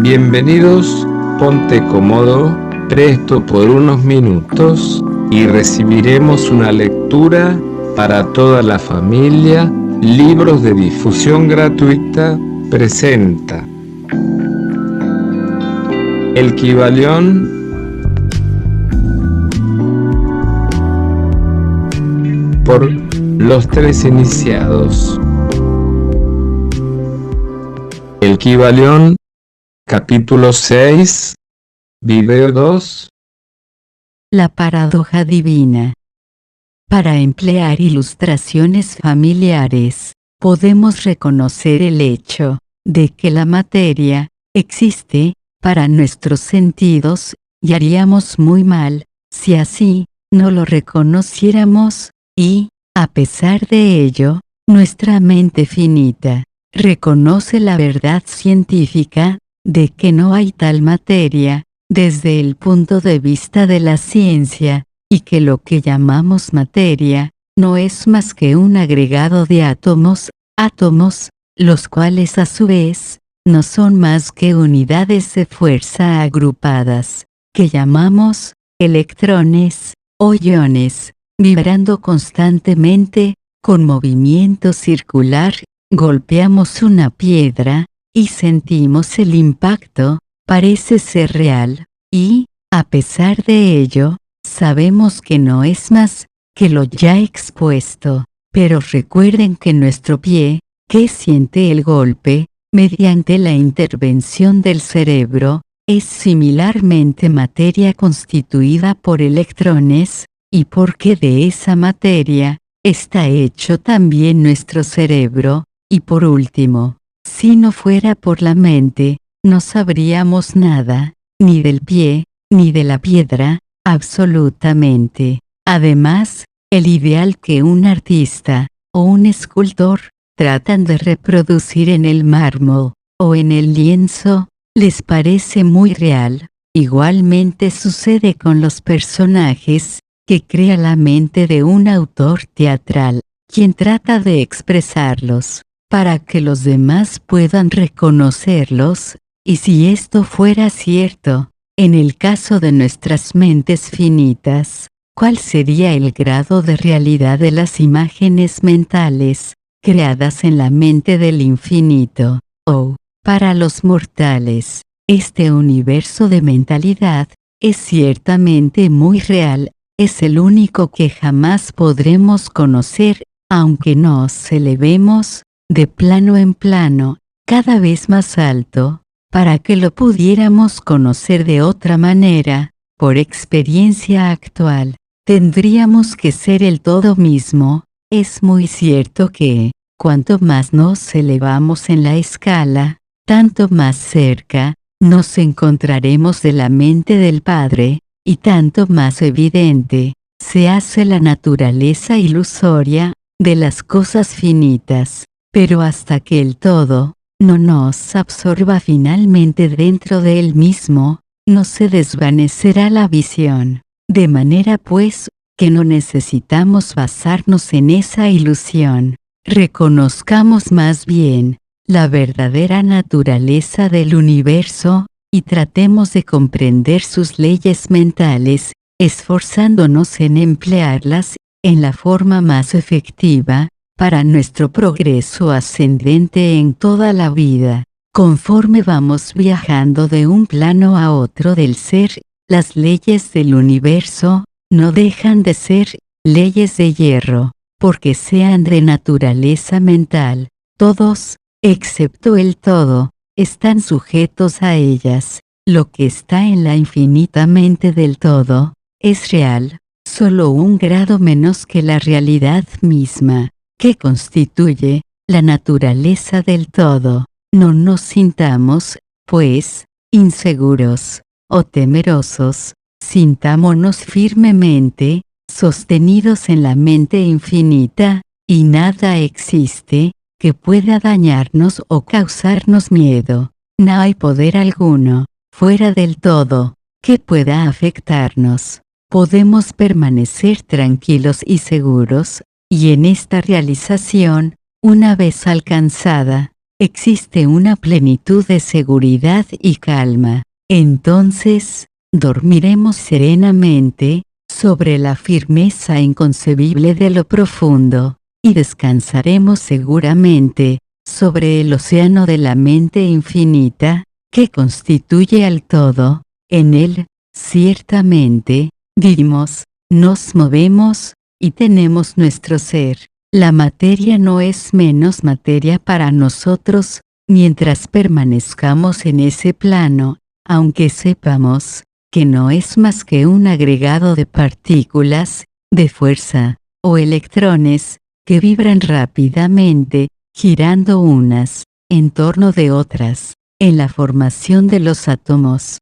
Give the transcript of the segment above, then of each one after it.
Bienvenidos, ponte cómodo, presto por unos minutos y recibiremos una lectura para toda la familia. Libros de difusión gratuita presenta El Kybalión por los tres iniciados. El Kybalión, capítulo 6, video 2. La paradoja divina. Para emplear ilustraciones familiares, podemos reconocer el hecho de que la materia existe para nuestros sentidos, y haríamos muy mal si así no lo reconociéramos, y, a pesar de ello, nuestra mente finita reconoce la verdad científica de que no hay tal materia desde el punto de vista de la ciencia, y que lo que llamamos materia no es más que un agregado de átomos, los cuales a su vez no son más que unidades de fuerza agrupadas, que llamamos electrones o iones, vibrando constantemente, con movimiento circular. Golpeamos una piedra y sentimos el impacto, parece ser real, y, a pesar de ello, sabemos que no es más que lo ya expuesto. Pero recuerden que nuestro pie, que siente el golpe, mediante la intervención del cerebro, es similarmente materia constituida por electrones, y porque de esa materia está hecho también nuestro cerebro. Y por último, si no fuera por la mente, no sabríamos nada, ni del pie, ni de la piedra, absolutamente. Además, el ideal que un artista o un escultor tratan de reproducir en el mármol o en el lienzo, les parece muy real. Igualmente sucede con los personajes que crea la mente de un autor teatral, quien trata de expresarlos para que los demás puedan reconocerlos. Y si esto fuera cierto, en el caso de nuestras mentes finitas, ¿cuál sería el grado de realidad de las imágenes mentales creadas en la mente del infinito? Para los mortales, este universo de mentalidad es ciertamente muy real, es el único que jamás podremos conocer, aunque nos elevemos de plano en plano, cada vez más alto. Para que lo pudiéramos conocer de otra manera, por experiencia actual, tendríamos que ser el todo mismo. Es muy cierto que, cuanto más nos elevamos en la escala, tanto más cerca nos encontraremos de la mente del Padre, y tanto más evidente se hace la naturaleza ilusoria de las cosas finitas. Pero hasta que el todo no nos absorba finalmente dentro de él mismo, no se desvanecerá la visión. De manera pues, que no necesitamos basarnos en esa ilusión. Reconozcamos más bien la verdadera naturaleza del universo, y tratemos de comprender sus leyes mentales, esforzándonos en emplearlas en la forma más efectiva para nuestro progreso ascendente en toda la vida. Conforme vamos viajando de un plano a otro del ser, las leyes del universo no dejan de ser leyes de hierro, porque sean de naturaleza mental. Todos, excepto el todo, están sujetos a ellas. Lo que está en la infinita mente del todo es real, solo un grado menos que la realidad misma, que constituye la naturaleza del todo. No nos sintamos, pues, inseguros o temerosos. Sintámonos firmemente sostenidos en la mente infinita, y nada existe que pueda dañarnos o causarnos miedo. No hay poder alguno fuera del todo que pueda afectarnos. Podemos permanecer tranquilos y seguros, y en esta realización, una vez alcanzada, existe una plenitud de seguridad y calma. Entonces, dormiremos serenamente, sobre la firmeza inconcebible de lo profundo, y descansaremos seguramente, sobre el océano de la mente infinita, que constituye al todo. En él, ciertamente, vivimos, nos movemos, y tenemos nuestro ser. La materia no es menos materia para nosotros, mientras permanezcamos en ese plano, aunque sepamos que no es más que un agregado de partículas, de fuerza, o electrones, que vibran rápidamente, girando unas en torno de otras. En la formación de los átomos,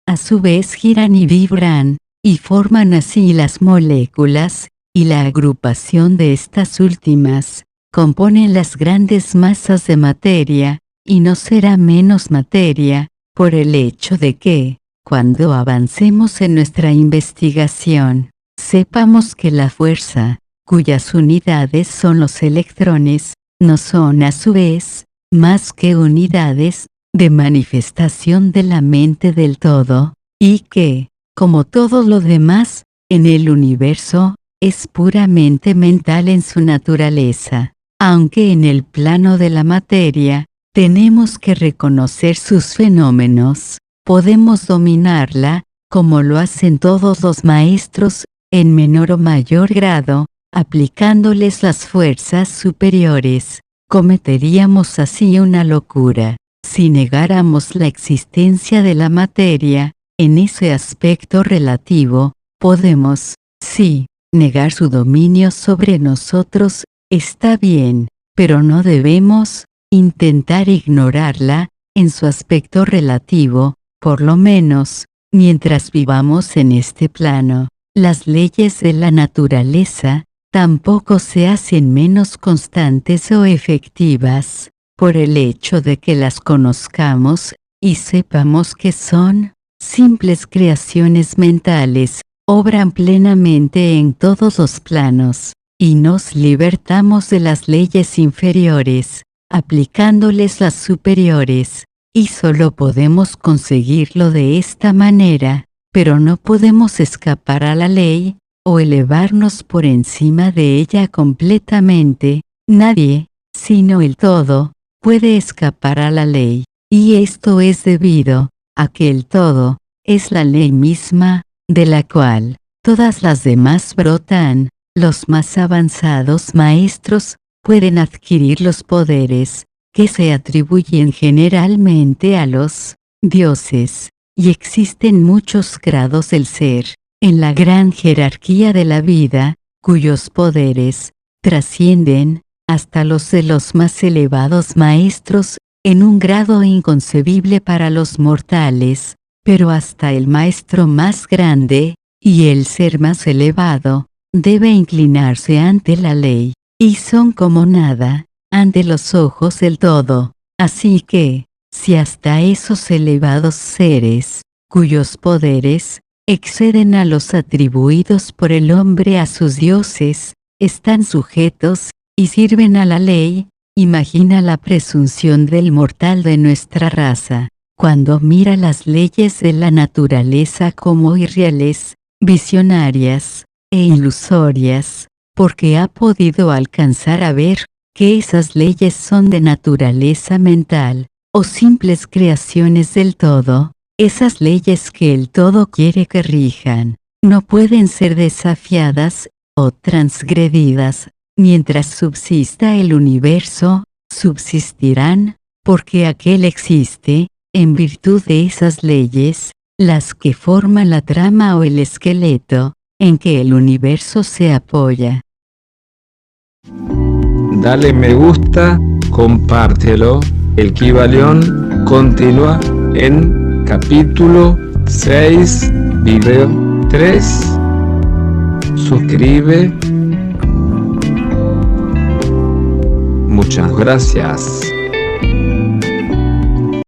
a su vez giran y vibran, y forman así las moléculas, y la agrupación de estas últimas, componen las grandes masas de materia, y no será menos materia, por el hecho de que, cuando avancemos en nuestra investigación, sepamos que la fuerza, cuyas unidades son los electrones, no son a su vez, más que unidades, de manifestación de la mente del todo, y que, como todo lo demás, en el universo, es puramente mental en su naturaleza, aunque en el plano de la materia, tenemos que reconocer sus fenómenos, podemos dominarla, como lo hacen todos los maestros, en menor o mayor grado, aplicándoles las fuerzas superiores. Cometeríamos así una locura, si negáramos la existencia de la materia. En ese aspecto relativo, podemos, sí, negar su dominio sobre nosotros, está bien, pero no debemos intentar ignorarla, en su aspecto relativo, por lo menos, mientras vivamos en este plano. Las leyes de la naturaleza tampoco se hacen menos constantes o efectivas, por el hecho de que las conozcamos, y sepamos que son simples creaciones mentales, obran plenamente en todos los planos, y nos libertamos de las leyes inferiores, aplicándoles las superiores, y solo podemos conseguirlo de esta manera, pero no podemos escapar a la ley, o elevarnos por encima de ella completamente. Nadie, sino el todo, puede escapar a la ley, y esto es debido a que el todo es la ley misma, de la cual todas las demás brotan. Los más avanzados maestros pueden adquirir los poderes que se atribuyen generalmente a los dioses, y existen muchos grados del ser, en la gran jerarquía de la vida, cuyos poderes trascienden hasta los de los más elevados maestros, en un grado inconcebible para los mortales, pero hasta el maestro más grande, y el ser más elevado, debe inclinarse ante la ley, y son como nada, ante los ojos del todo. Así que, si hasta esos elevados seres, cuyos poderes exceden a los atribuidos por el hombre a sus dioses, están sujetos, y sirven a la ley, imagina la presunción del mortal de nuestra raza, cuando mira las leyes de la naturaleza como irreales, visionarias, e ilusorias, porque ha podido alcanzar a ver que esas leyes son de naturaleza mental, o simples creaciones del todo. Esas leyes que el todo quiere que rijan, no pueden ser desafiadas, o transgredidas. Mientras subsista el universo, subsistirán, porque aquel existe, en virtud de esas leyes, las que forman la trama o el esqueleto, en que el universo se apoya. Dale me gusta, compártelo. El Kybalión continúa en capítulo 6, video 3. Suscribe. Muchas gracias.